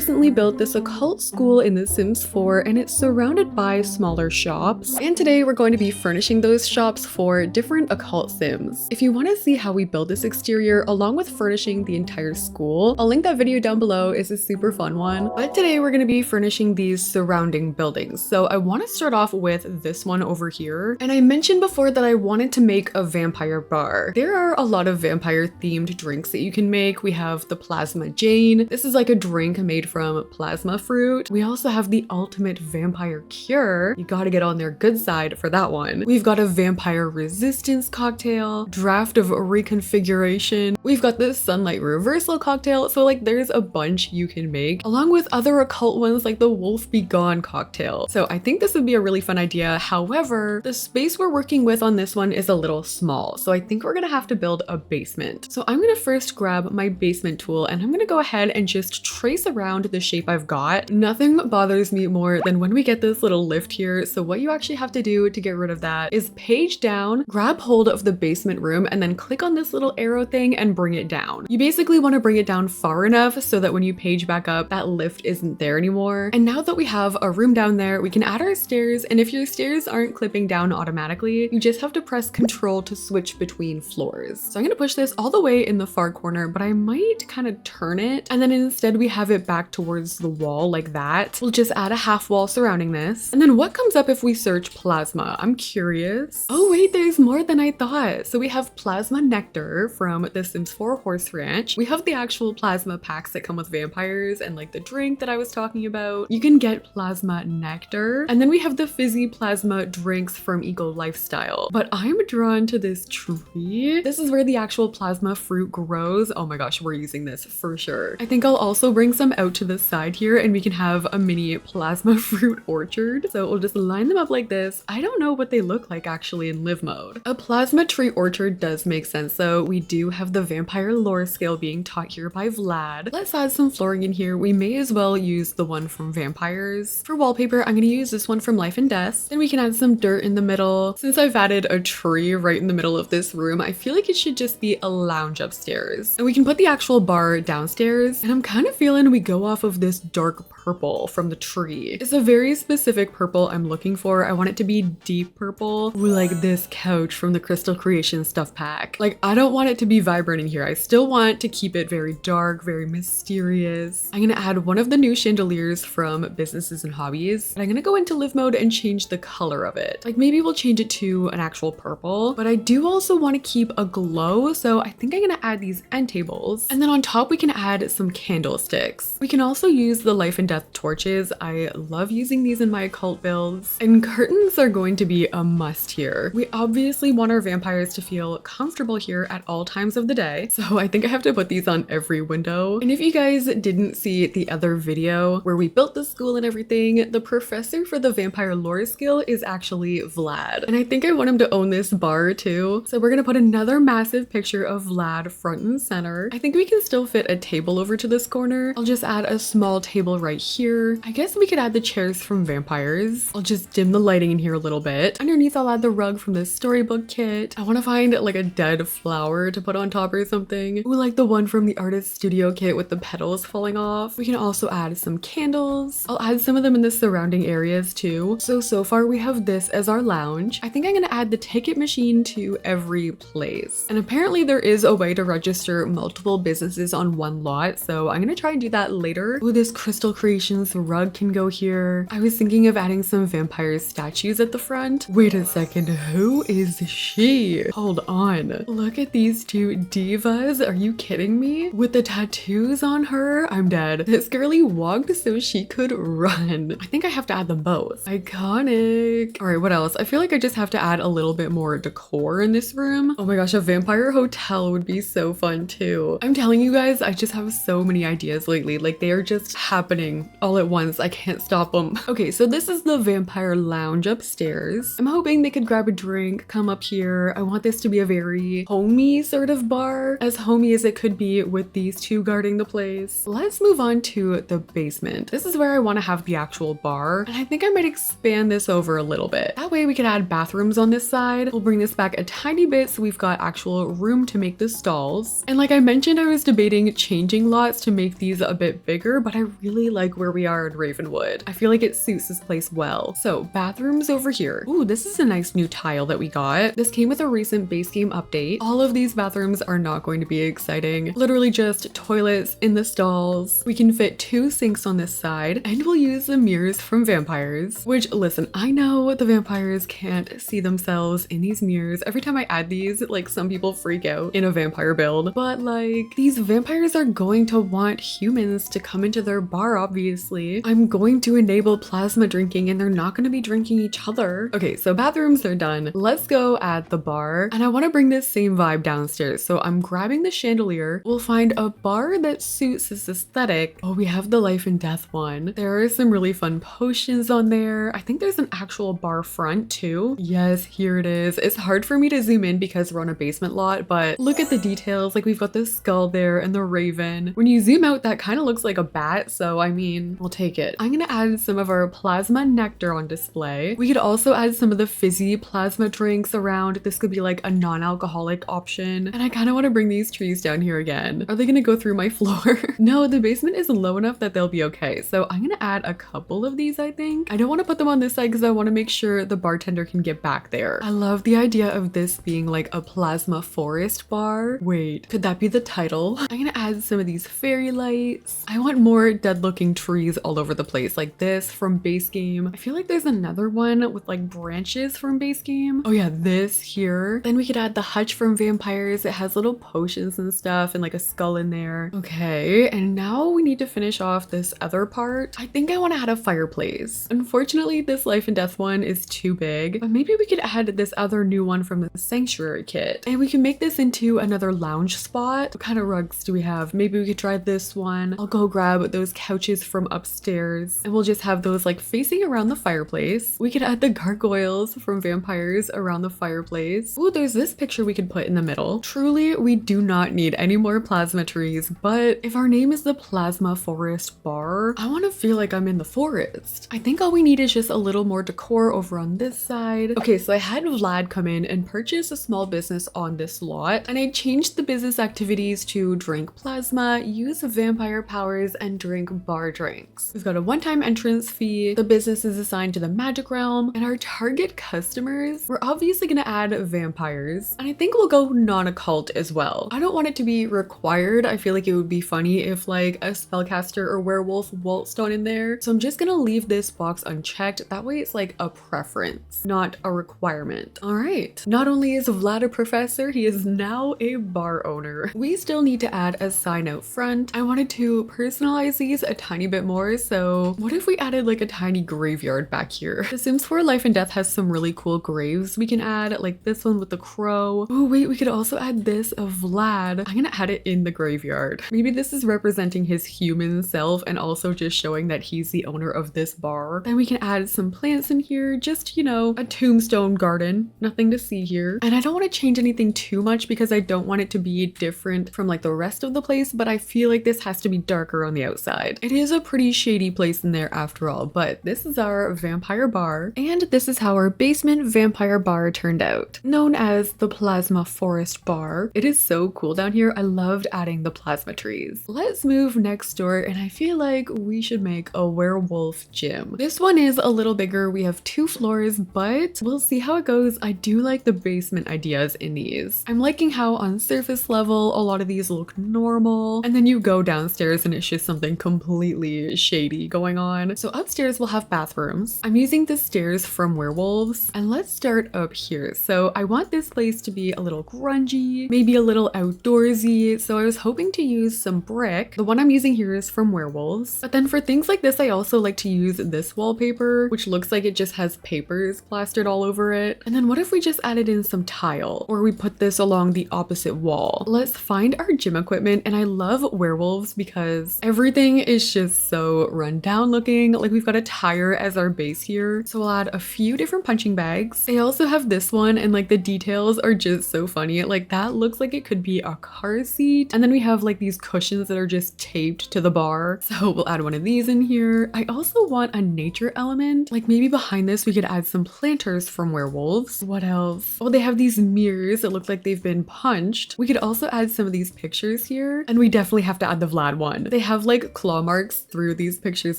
recently built this occult school in The Sims 4 and it's surrounded by smaller shops. And today we're going to be furnishing those shops for different occult Sims. If you want to see how we build this exterior along with furnishing the entire school, I'll link that video down below. It's a super fun one. But today we're going to be furnishing these surrounding buildings. So I want to start off with this one over here. And I mentioned before that I wanted to make a vampire bar. There are a lot of vampire themed drinks that you can make. We have the Plasma Jane. This is like a drink made from plasma fruit. We also have the ultimate vampire cure. You gotta get on their good side for that one. We've got a vampire resistance cocktail, draft of reconfiguration. We've got this sunlight reversal cocktail. So like there's a bunch you can make along with other occult ones like the Wolf Be Gone cocktail. So I think this would be a really fun idea. However, the space we're working with on this one is a little small. So I think we're gonna have to build a basement. So I'm gonna first grab my basement tool and I'm gonna go ahead and just trace around the shape I've got. Nothing bothers me more than when we get this little lift here. So what you actually have to do to get rid of that is page down, grab hold of the basement room, and then click on this little arrow thing and bring it down. You basically want to bring it down far enough so that when you page back up, that lift isn't there anymore. And now that we have a room down there, we can add our stairs. And if your stairs aren't clipping down automatically, you just have to press Control to switch between floors. So I'm going to push this all the way in the far corner, but I might kind of turn it. And then instead we have it back towards the wall like that. We'll just add a half wall surrounding this. And then what comes up if we search plasma? I'm curious. Oh wait, there's more than I thought. So we have plasma nectar from the Sims 4 Horse Ranch. We have the actual plasma packs that come with vampires and like the drink that I was talking about. You can get plasma nectar. And then we have the fizzy plasma drinks from Eco Lifestyle. But I'm drawn to this tree. This is where the actual plasma fruit grows. Oh my gosh, we're using this for sure. I think I'll also bring some out to the side here and we can have a mini plasma fruit orchard. So we'll just line them up like this. I don't know what they look like actually in live mode. A plasma tree orchard does make sense though. We do have the vampire lore scale being taught here by Vlad. Let's add some flooring in here. We may as well use the one from vampires. For wallpaper, I'm going to use this one from Life and Death. Then we can add some dirt in the middle. Since I've added a tree right in the middle of this room, I feel like it should just be a lounge upstairs. And we can put the actual bar downstairs. And I'm kind of feeling we go off of this dark purple from the tree. It's a very specific purple I'm looking for. I want it to be deep purple. Ooh, like this couch from the Crystal Creation stuff pack. Like I don't want it to be vibrant in here. I still want to keep it very dark, very mysterious. I'm gonna add one of the new chandeliers from Businesses and Hobbies. And I'm gonna go into live mode and change the color of it. Like maybe we'll change it to an actual purple, but I do also want to keep a glow. So I think I'm gonna add these end tables. And then on top we can add some candlesticks. We can also use the Life and Death torches. I love using these in my occult builds. And curtains are going to be a must here. We obviously want our vampires to feel comfortable here at all times of the day. So I think I have to put these on every window. And if you guys didn't see the other video where we built the school and everything, the professor for the vampire lore skill is actually Vlad. And I think I want him to own this bar too. So we're gonna put another massive picture of Vlad front and center. I think we can still fit a table over to this corner. I'll just add a small table right here. I guess we could add the chairs from vampires. I'll just dim the lighting in here a little bit. Underneath I'll add the rug from this storybook kit. I want to find like a dead flower to put on top or something. Ooh, like the one from the artist studio kit with the petals falling off. We can also add some candles. I'll add some of them in the surrounding areas too. So far we have this as our lounge. I think I'm gonna add the ticket machine to every place. And apparently there is a way to register multiple businesses on one lot. So I'm gonna try and do that later. Ooh, this Crystal Creations rug can go here. I was thinking of adding some vampire statues at the front. Wait a second, who is she? Hold on. Look at these two divas. Are you kidding me? With the tattoos on her? I'm dead. This girlie walked so she could run. I think I have to add them both. Iconic. All right, what else? I feel like I just have to add a little bit more decor in this room. Oh my gosh, a vampire hotel would be so fun too. I'm telling you guys, I just have so many ideas lately. Like they are just happening all at once. I can't stop them. Okay, so this is the vampire lounge upstairs. I'm hoping they could grab a drink, come up here. I want this to be a very homey sort of bar, as homey as it could be with these two guarding the place. Let's move on to the basement. This is where I want to have the actual bar, and I think I might expand this over a little bit. That way we can add bathrooms on this side. We'll bring this back a tiny bit so we've got actual room to make the stalls. And like I mentioned, I was debating changing lots to make these a bit bit bigger, but I really like where we are in Ravenwood. I feel like it suits this place well. So bathrooms over here. Ooh, this is a nice new tile that we got. This came with a recent base game update. All of these bathrooms are not going to be exciting. Literally just toilets in the stalls. We can fit 2 sinks on this side, and we'll use the mirrors from vampires, which, listen, I know the vampires can't see themselves in these mirrors. Every time I add these, like, some people freak out in a vampire build, but like, these vampires are going to want humans to come into their bar, obviously. I'm going to enable plasma drinking and they're not going to be drinking each other. Okay, so bathrooms are done. Let's go at the bar, and I want to bring this same vibe downstairs. So I'm grabbing the chandelier. We'll find a bar that suits this aesthetic. Oh, we have the life and death one. There are some really fun potions on there. I think there's an actual bar front too. Yes, here it is. It's hard for me to zoom in because we're on a basement lot, but look at the details. Like, we've got the skull there and the raven. When you zoom out, that kind of looks like a bat, so I mean, we'll take it. I'm gonna add some of our plasma nectar on display. We could also add some of the fizzy plasma drinks around. This could be like a non-alcoholic option. And I kind of want to bring these trees down here again. Are they gonna go through my floor? No, the basement is low enough that they'll be okay. So I'm gonna add a couple of these, I think. I don't want to put them on this side because I want to make sure the bartender can get back there. I love the idea of this being like a plasma forest bar. Wait, could that be the title? I'm gonna add some of these fairy lights. I want more dead looking trees all over the place, like this from base game. I feel like there's another one with like branches from base game. Oh yeah, this here. Then we could add the hutch from vampires. It has little potions and stuff and like a skull in there. Okay, and now we need to finish off this other part. I think I want to add a fireplace. Unfortunately, this life and death one is too big, but maybe we could add this other new one from the sanctuary kit, and we can make this into another lounge spot. What kind of rugs do we have? Maybe we could try this one. I'll go grab those couches from upstairs, and we'll just have those like facing around the fireplace. We could add the gargoyles from vampires around the fireplace. Oh, there's this picture we could put in the middle. Truly, we do not need any more plasma trees, but if our name is the Plasma Forest Bar, I want to feel like I'm in the forest. I think all we need is just a little more decor over on this side. Okay, so I had Vlad come in and purchase a small business on this lot, and I changed the business activities to drink plasma, use vampire powers, and drink bar drinks. We've got a one-time entrance fee. The business is assigned to the magic realm, and our target customers, we're obviously gonna add vampires, and I think we'll go non-occult as well. I don't want it to be required. I feel like it would be funny if like a spellcaster or werewolf waltzed on in there, so I'm just gonna leave this box unchecked. That way it's like a preference, not a requirement. All right, not only is Vlad a professor, he is now a bar owner. We still need to add a sign out front. I wanted to personalize these a tiny bit more, so what if we added like a tiny graveyard back here? The Sims 4 Life and Death has some really cool graves we can add, like this one with the crow. Oh wait, we could also add this of Vlad. I'm gonna add it in the graveyard. Maybe this is representing his human self and also just showing that he's the owner of this bar. Then we can add some plants in here, just, you know, a tombstone garden. Nothing to see here. And I don't want to change anything too much because I don't want it to be different from like the rest of the place, but I feel like this has to be darker on the outside. It is a pretty shady place in there after all, but this is our vampire bar, and this is how our basement vampire bar turned out, known as the Plasma Forest Bar. It is so cool down here. I loved adding the plasma trees. Let's move next door, and I feel like we should make a werewolf gym. This one is a little bigger. We have 2 floors, but we'll see how it goes. I do like the basement ideas in these. I'm liking how on surface level, a lot of these look normal, and then you go downstairs and it's just something completely shady going on. So upstairs we'll have bathrooms. I'm using the stairs from Werewolves, and let's start up here. So I want this place to be a little grungy, maybe a little outdoorsy, so I was hoping to use some brick. The one I'm using here is from Werewolves, but then for things like this I also like to use this wallpaper, which looks like it just has papers plastered all over it. And then what if we just added in some tile, or we put this along the opposite wall? Let's find our gym equipment, and I love Werewolves because everything is just so run down looking. Like, we've got a tire as our base here, so we'll add a few different punching bags. They also have this one, and like the details are just so funny. Like, that looks like it could be a car seat, and then we have like these cushions that are just taped to the bar, so we'll add one of these in here. I also want a nature element, like maybe behind this we could add some planters from Werewolves. What else? Oh, they have these mirrors that look like they've been punched. We could also add some of these pictures here, and we definitely have to add the Vlad one. They have like claw marks through these pictures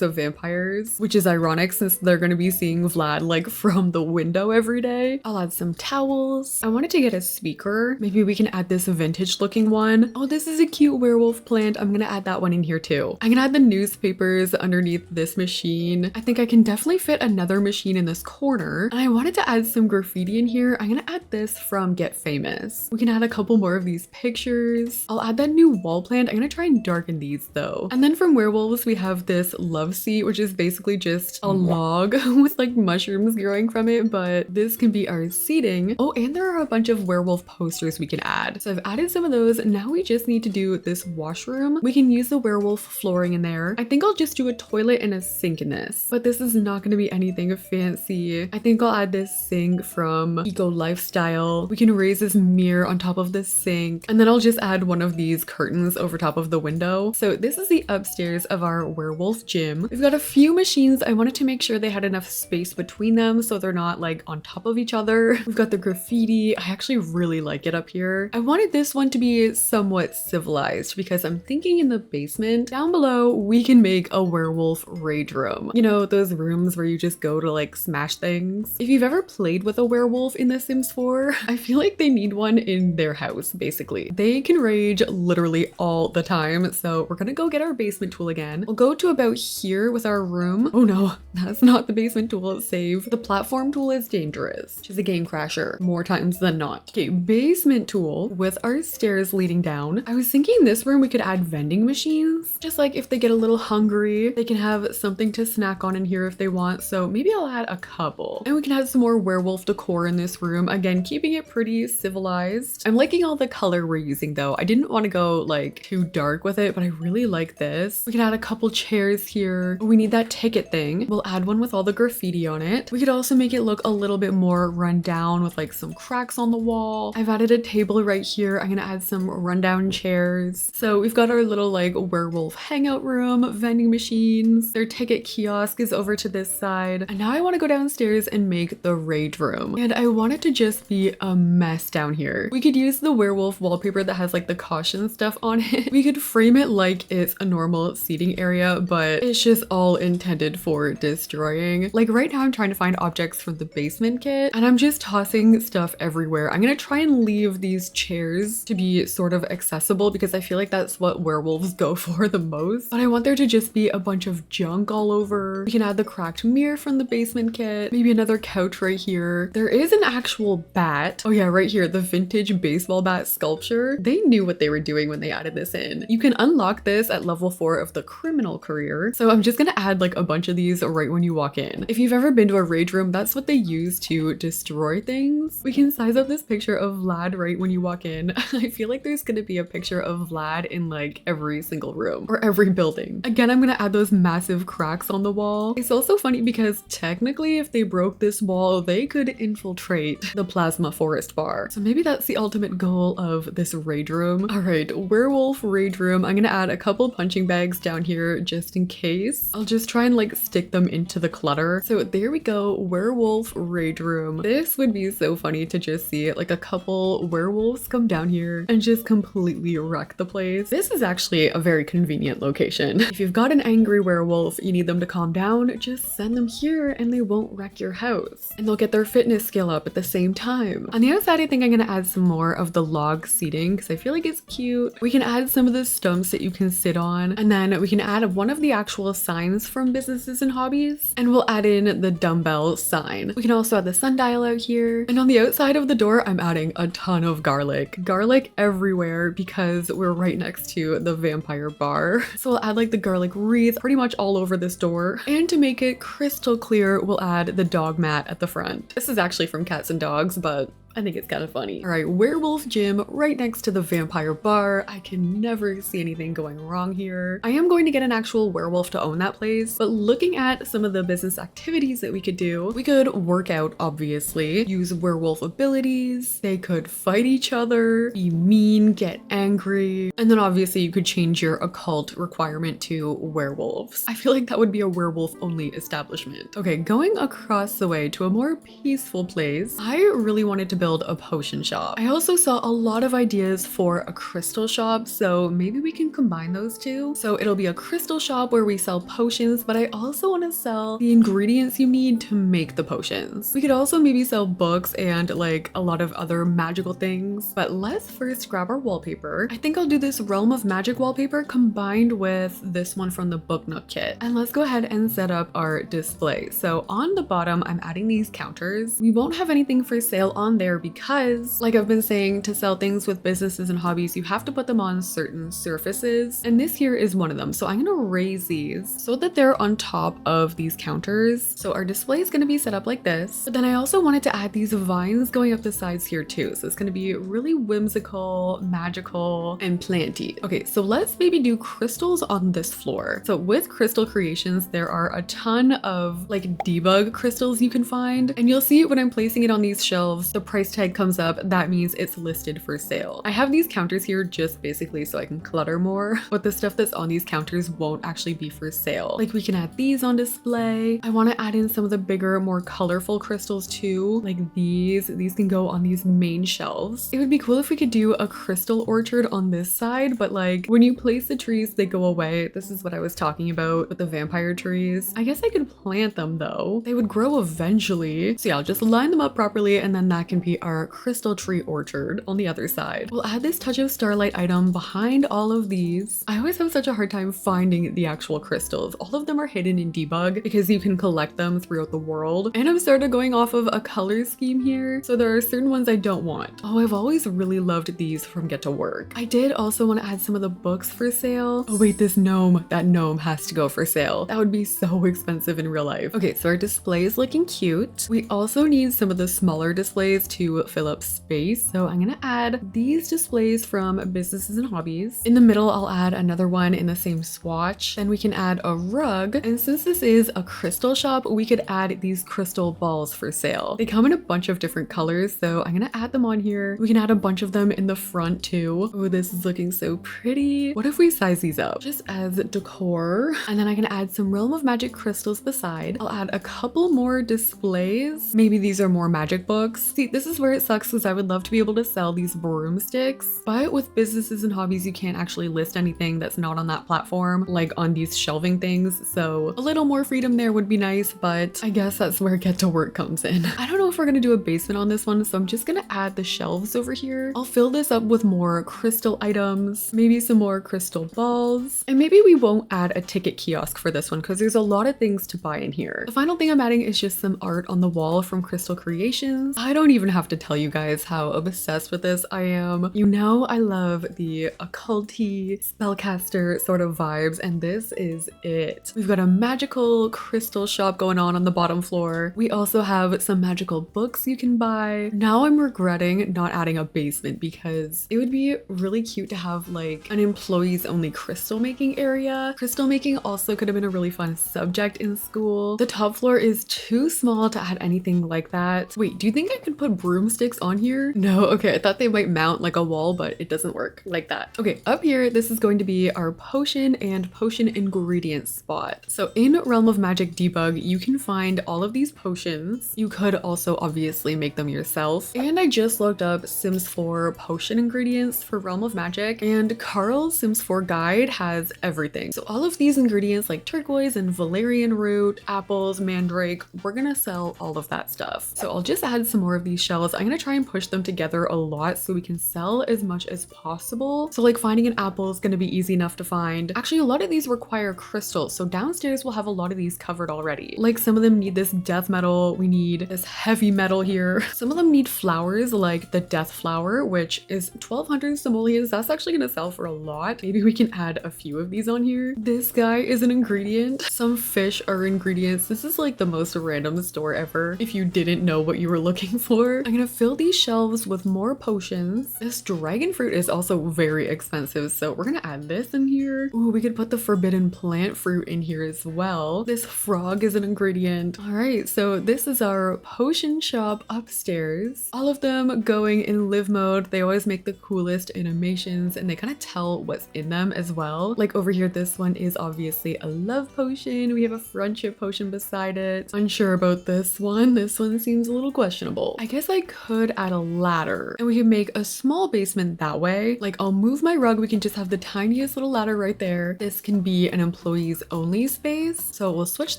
of vampires, which is ironic since they're gonna be seeing Vlad like from the window every day. I'll add some towels. I wanted to get a speaker. Maybe we can add this vintage looking one. Oh, this is a cute werewolf plant. I'm gonna add that one in here too. I'm gonna add the newspapers underneath this machine. I think I can definitely fit another machine in this corner. And I wanted to add some graffiti in here. I'm gonna add this from Get Famous. We can add a couple more of these pictures. I'll add that new wall plant. I'm gonna try and darken these though. And then from Werewolves, we have this love seat, which is basically just a log with like mushrooms growing from it, but this can be our seating. Oh, and there are a bunch of werewolf posters we can add. So I've added some of those. Now we just need to do this washroom. We can use the werewolf flooring in there. I think I'll just do a toilet and a sink in this, but this is not gonna be anything fancy. I think I'll add this sink from Eco Lifestyle. We can raise this mirror on top of this sink, and then I'll just add one of these curtains over top of the window. So this is the upstairs of our werewolf gym. We've got a few machines. I wanted to make sure they had enough space between them so they're not like on top of each other. We've got the graffiti. I actually really like it up here. I wanted this one to be somewhat civilized because I'm thinking in the basement down below we can make a werewolf rage room. You know, those rooms where you just go to like smash things. If you've ever played with a werewolf in The Sims 4, I feel like they need one in their house basically. They can rage literally all the time. So we're gonna go get our basement tool again. We'll go to about here with our room. Oh no, that's not the basement tool. Save. The platform tool is dangerous. She's a game crasher more times than not. Okay, basement tool with our stairs leading down. I was thinking this room we could add vending machines. Just like if they get a little hungry, they can have something to snack on in here if they want. So maybe I'll add a couple. And we can add some more werewolf decor in this room. Again, keeping it pretty civilized. I'm liking all the color we're using though. I didn't want to go like too dark with it, but I really like this. We can add a couple chairs here. We need that ticket thing. We'll add one with all the graffiti on it. We could also make it look a little bit more run down with like some cracks on the wall. I've added a table right here. I'm gonna add some rundown chairs. So we've got our little like werewolf hangout room, vending machines. Their ticket kiosk is over to this side. And now I want to go downstairs and make the rage room. And I want it to just be a mess down here. We could use the werewolf wallpaper that has like the caution stuff on it. We could frame it like it's a normal seating area, but it's just all intended for destroying. Like right now I'm trying to find objects from the basement kit and I'm just tossing stuff everywhere. I'm gonna try and leave these chairs to be sort of accessible because I feel like that's what werewolves go for the most. But I want there to just be a bunch of junk all over. We can add the cracked mirror from the basement kit. Maybe another couch right here. There is an actual bat. Oh yeah, right here, the vintage baseball bat sculpture. They knew what they were doing when they added this in. You can unlock this at level 4 of the criminal career. So I'm just gonna add like a bunch of these right when you walk in. If you've ever been to a rage room, that's what they use to destroy things. We can size up this picture of Vlad right when you walk in. I feel like there's gonna be a picture of Vlad in like every single room or every building. Again, I'm gonna add those massive cracks on the wall. It's also funny because technically if they broke this wall, they could infiltrate the plasma forest bar. So maybe that's the ultimate goal of this rage room. All right, werewolf rage room. I'm gonna add a couple punching bags down here just in case. I'll just try and like stick them into the clutter. So there we go, werewolf rage room. This would be so funny to just see like a couple werewolves come down here and just completely wreck the place. This is actually a very convenient location. If you've got an angry werewolf, you need them to calm down, just send them here and they won't wreck your house. And they'll get their fitness skill up at the same time. On the outside, I think I'm gonna add some more of the log seating because I feel like it's cute. We can add some of the stumps that you can sit on, and then we can add one of the actual signs from Businesses and Hobbies, and we'll add in the dumbbell sign. We can also add the sundial out here. And on the outside of the door, I'm adding a ton of garlic. Garlic everywhere because we're right next to the vampire bar. So we'll add like the garlic wreath pretty much all over this door. And to make it crystal clear, we'll add the dog mat at the front. This is actually from Cats and Dogs, but I think it's kind of funny. All right, werewolf gym right next to the vampire bar. I can never see anything going wrong here. I am going to get an actual werewolf to own that place, but looking at some of the business activities that we could do, we could work out, obviously, use werewolf abilities. They could fight each other, be mean, get angry, and then obviously you could change your occult requirement to werewolves. I feel like that would be a werewolf only establishment. Okay, going across the way to a more peaceful place, I really wanted to build build a potion shop. I also saw a lot of ideas for a crystal shop, so maybe we can combine those two. So it'll be a crystal shop where we sell potions, but I also want to sell the ingredients you need to make the potions. We could also maybe sell books and like a lot of other magical things, but let's first grab our wallpaper. I think I'll do this Realm of Magic wallpaper combined with this one from the Book Nook kit. And let's go ahead and set up our display. So on the bottom, I'm adding these counters. We won't have anything for sale on there because, like I've been saying, to sell things with businesses and hobbies, you have to put them on certain surfaces. And this here is one of them. So I'm gonna raise these so that they're on top of these counters. So our display is gonna be set up like this. But then I also wanted to add these vines going up the sides here too. So it's gonna be really whimsical, magical, and planty. Okay, so let's maybe do crystals on this floor. So with Crystal Creations, there are a ton of like debug crystals you can find. And you'll see when I'm placing it on these shelves, the price tag comes up. That means it's listed for sale. I have these counters here just basically so I can clutter more, but the stuff that's on these counters won't actually be for sale. Like we can add these on display. I want to add in some of the bigger, more colorful crystals too. Like these can go on these main shelves. It would be cool if we could do a crystal orchard on this side, but like when you place the trees, they go away. This is what I was talking about with the vampire trees. I guess I could plant them though. They would grow eventually. So yeah, I'll just line them up properly and then that can be our crystal tree orchard on the other side. We'll add this touch of starlight item behind all of these. I always have such a hard time finding the actual crystals. All of them are hidden in debug because you can collect them throughout the world. And I'm started going off of a color scheme here. So there are certain ones I don't want. Oh, I've always really loved these from Get to Work. I did also want to add some of the books for sale. Oh wait, this gnome, that gnome has to go for sale. That would be so expensive in real life. Okay, so our display is looking cute. We also need some of the smaller displays to fill up space. So I'm gonna add these displays from Businesses and Hobbies. In the middle, I'll add another one in the same swatch. Then we can add a rug. And since this is a crystal shop, we could add these crystal balls for sale. They come in a bunch of different colors, so I'm gonna add them on here. We can add a bunch of them in the front too. Oh, this is looking so pretty. What if we size these up just as decor? And then I can add some Realm of Magic crystals beside. I'll add a couple more displays. Maybe these are more magic books. See, this is where it sucks because I would love to be able to sell these broomsticks, but with Businesses and Hobbies, you can't actually list anything that's not on that platform, like on these shelving things. So a little more freedom there would be nice, but I guess that's where Get to Work comes in. I don't know if we're gonna do a basement on this one, so I'm just gonna add the shelves over here. I'll fill this up with more crystal items, maybe some more crystal balls, and maybe we won't add a ticket kiosk for this one because there's a lot of things to buy in here. The final thing I'm adding is just some art on the wall from Crystal Creations. I don't even have to tell you guys how obsessed with this I am. You know I love the occulty, spellcaster sort of vibes, and this is it. We've got a magical crystal shop going on the bottom floor. We also have some magical books you can buy. Now I'm regretting not adding a basement because it would be really cute to have like an employees only crystal making area. Crystal making also could have been a really fun subject in school. The top floor is too small to add anything like that. Wait, do you think I could put broomsticks on here? No, okay, I thought they might mount like a wall, but it doesn't work like that. Okay, up here, this is going to be our potion and potion ingredients spot. So in Realm of Magic Debug, you can find all of these potions. You could also obviously make them yourself. And I just looked up Sims 4 potion ingredients for Realm of Magic, and Carl's Sims 4 guide has everything. So all of these ingredients like turquoise and valerian root, apples, mandrake, we're gonna sell all of that stuff. So I'll just add some more of these shells. I'm gonna try and push them together a lot so we can sell as much as possible. So like finding an apple is gonna be easy enough to find. Actually, a lot of these require crystals. So downstairs we'll have a lot of these covered already. Like some of them need this death metal. We need this heavy metal here. Some of them need flowers like the death flower, which is 1200 simoleons. That's actually gonna sell for a lot. Maybe we can add a few of these on here. This guy is an ingredient. Some fish are ingredients. This is like the most random store ever if you didn't know what you were looking for. I'm gonna fill these shelves with more potions. This dragon fruit is also very expensive, so we're gonna add this in here. Ooh, we could put the forbidden plant fruit in here as well. This frog is an ingredient. All right, so this is our potion shop upstairs. All of them going in live mode. They always make the coolest animations and they kind of tell what's in them as well. Like over here, this one is obviously a love potion. We have a friendship potion beside it. Unsure about this one. This one seems a little questionable. I guess I could add a ladder and we can make a small basement that way. Like I'll move my rug, we can just have the tiniest little ladder right there. This can be an employees only space. So we'll switch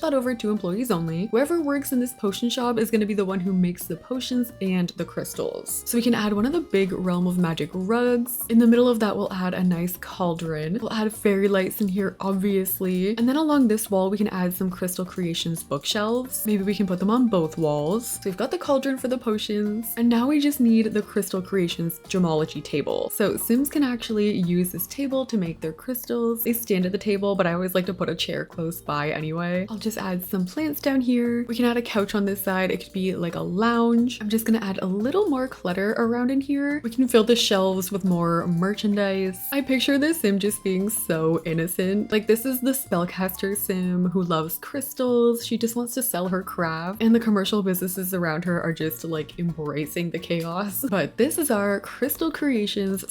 that over to employees only. Whoever works in this potion shop is going to be the one who makes the potions and the crystals. So we can add one of the big Realm of Magic rugs. In the middle of that, we'll add a nice cauldron. We'll add fairy lights in here, obviously. And then along this wall, we can add some Crystal Creations bookshelves. Maybe we can put them on both walls. So we've got the cauldron for the potions. And now we just need the Crystal Creations gemology table. So Sims can actually use this table to make their crystals. They stand at the table, but I always like to put a chair close by anyway. I'll just add some plants down here. We can add a couch on this side. It could be like a lounge. I'm just gonna add a little more clutter around in here. We can fill the shelves with more merchandise. I picture this sim just being so innocent. Like this is the spellcaster sim who loves crystals. She just wants to sell her craft, and the commercial businesses around her are just like embracing the chaos. But this is our Crystal Creations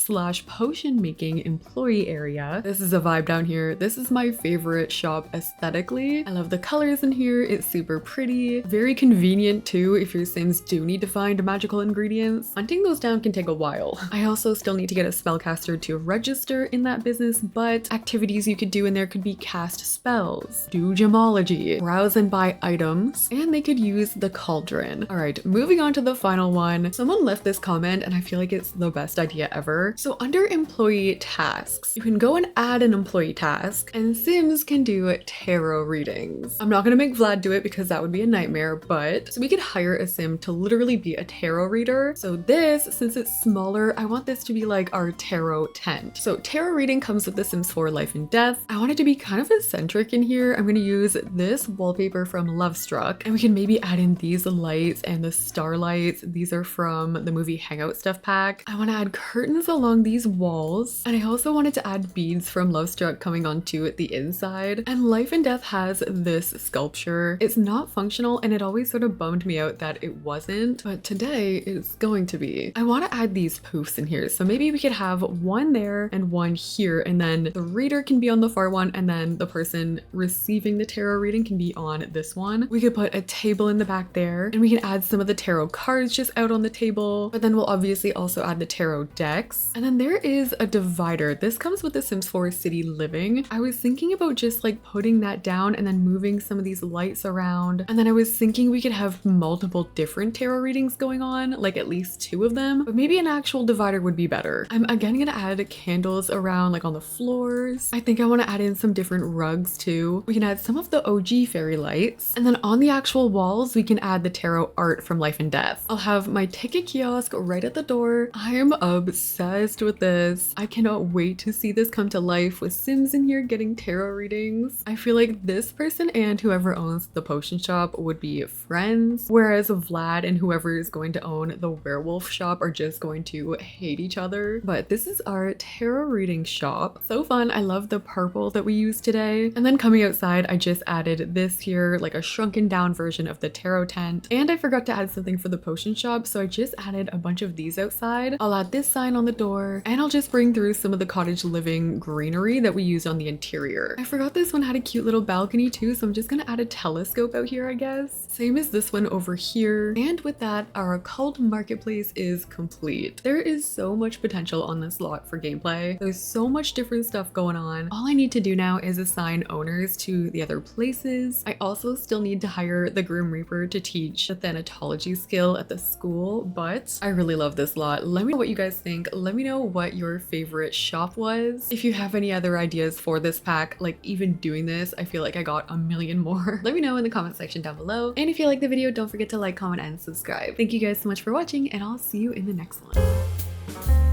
/ potion making employee area. This is a vibe down here. This is my favorite shop aesthetically. I love the colors in here. It's super pretty, very convenient too if your sims do need to find magical ingredients. Hunting those down can take a while. I also still need to get a spellcaster to register in that business, but activities you could do in there could be cast spells, do gemology, browse and buy items, and they could use the cauldron. All right, moving on to the final one. Someone left this comment and I feel like it's the best idea ever. So under employee tasks, you can go and add an employee task, and Sims can do tarot readings. I'm not gonna make Vlad do it because that would be a nightmare, but so we could hire a sim to literally be a tarot reader. So this, since it's smaller, I want this to be like our tarot tent. So tarot reading comes with the Sims 4 Life and Death. I want it to be kind of eccentric in here. I'm gonna use this wallpaper from Lovestruck, and we can maybe add in these lights and the starlights. These are from the movie Hangout Stuff Pack. I want to add curtains along these walls, and I also wanted to add beads from Lovestruck coming onto the inside. And Life and Death has this sculpture. It's not functional, and it always sort of bummed me out that it wasn't, but today it's going to be. I want to add these poofs in here, so maybe we could have one there and one here, and then the reader can be on the far one, and then the person receiving the tarot reading can be on this one. We could put a table in the back there, and we can add some of the tarot cards just out on the table, but then we'll obviously also add the tarot decks. And then there is a divider. This comes with the Sims 4 City Living. I was thinking about just like putting that down and then moving some of these lights around. And then I was thinking we could have multiple different tarot readings going on, like at least 2 of them, but maybe an actual divider would be better. I'm again gonna add candles around like on the floors. I think I want to add in some different rugs too. We can add some of the OG fairy lights, and then on the actual walls we can add the tarot art from Life and Death. I'll have my ticket kiosk right at the door. I am obsessed with this. I cannot wait to see this come to life with Sims in here getting tarot readings. I feel like this person and whoever owns the potion shop would be friends, whereas Vlad and whoever is going to own the werewolf shop are just going to hate each other. But this is our tarot reading shop. So fun. I love the purple that we used today. And then coming outside, I just added this here, like a shrunken down version of the tarot tent. And I forgot to add something for the potion shop, so I just added a bunch of these outside. I'll add this sign on the door, and I'll just bring through some of the cottage living greenery that we used on the interior. I forgot this one had a cute little balcony too, so I'm just gonna add a telescope out here, I guess. Same as this one over here. And with that, our occult marketplace is complete. There is so much potential on this lot for gameplay. There's so much different stuff going on. All I need to do now is assign owners to the other places. I also still need to hire the Grim Reaper to teach the thanatology skill at the school, but I really love this lot. Let me know what you guys think. Let me know what your favorite shop was. If you have any other ideas for this pack, like even doing this, I feel like I got a million more. Let me know in the comment section down below. And if you like the video, don't forget to like, comment, and subscribe. Thank you guys so much for watching, and I'll see you in the next one.